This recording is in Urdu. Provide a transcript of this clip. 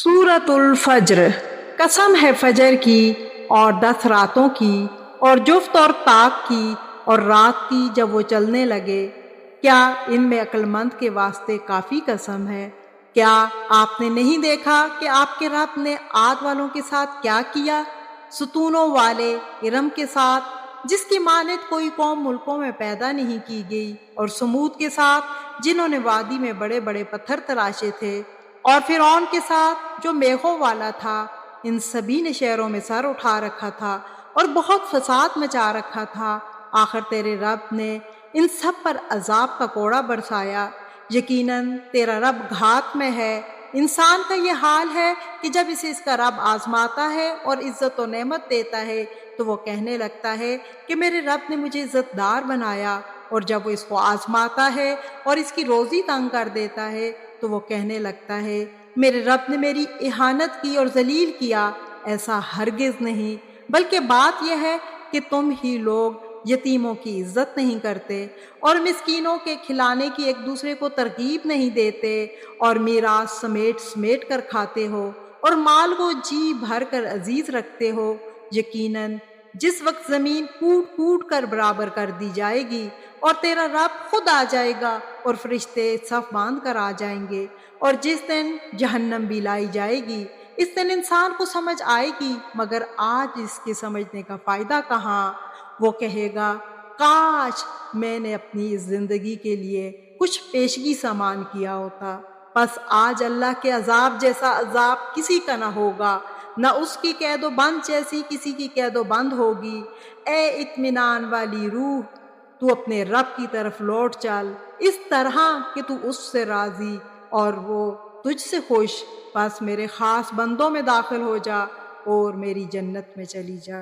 سورۃ الفجر، قسم ہے فجر کی اور 10 راتوں کی اور جفت اور طاق کی اور رات کی جب وہ چلنے لگے۔ کیا ان میں عقل مند کے واسطے کافی قسم ہے؟ کیا آپ نے نہیں دیکھا کہ آپ کے رب نے عاد والوں کے ساتھ کیا کیا؟ ستونوں والے ارم کے ساتھ جس کی مانند کوئی قوم ملکوں میں پیدا نہیں کی گئی، اور سمود کے ساتھ جنہوں نے وادی میں بڑے بڑے پتھر تراشے تھے، اور فرعون کے ساتھ جو میخوں والا تھا۔ ان سبھی نے شہروں میں سر اٹھا رکھا تھا اور بہت فساد مچا رکھا تھا۔ آخر تیرے رب نے ان سب پر عذاب کا کوڑا برسایا۔ یقیناً تیرا رب گھات میں ہے۔ انسان کا یہ حال ہے کہ جب اسے اس کا رب آزماتا ہے اور عزت و نعمت دیتا ہے تو وہ کہنے لگتا ہے کہ میرے رب نے مجھے عزت دار بنایا، اور جب وہ اس کو آزماتا ہے اور اس کی روزی تنگ کر دیتا ہے تو وہ کہنے لگتا ہے میرے رب نے میری اہانت کی اور ذلیل کیا۔ ایسا ہرگز نہیں، بلکہ بات یہ ہے کہ تم ہی لوگ یتیموں کی عزت نہیں کرتے اور مسکینوں کے کھلانے کی ایک دوسرے کو ترغیب نہیں دیتے، اور میراث سمیٹ سمیٹ کر کھاتے ہو اور مال کو جی بھر کر عزیز رکھتے ہو۔ یقیناً جس وقت زمین کوٹ کوٹ کر برابر کر دی جائے گی اور تیرا رب خود آ جائے گا اور فرشتے صف باندھ کر آ جائیں گے، اور جس دن جہنم بھی لائی جائے گی، اس دن انسان کو سمجھ آئے گی، مگر آج اس کے سمجھنے کا فائدہ کہاں؟ وہ کہے گا کاش میں نے اپنی اس زندگی کے لیے کچھ پیشگی سامان کیا ہوتا۔ پس آج اللہ کے عذاب جیسا عذاب کسی کا نہ ہوگا، نہ اس کی قید و بند جیسی کسی کی قید و بند ہوگی۔ اے اطمینان والی روح، تو اپنے رب کی طرف لوٹ چل، اس طرح کہ تو اس سے راضی اور وہ تجھ سے خوش۔ بس میرے خاص بندوں میں داخل ہو جا اور میری جنت میں چلی جا۔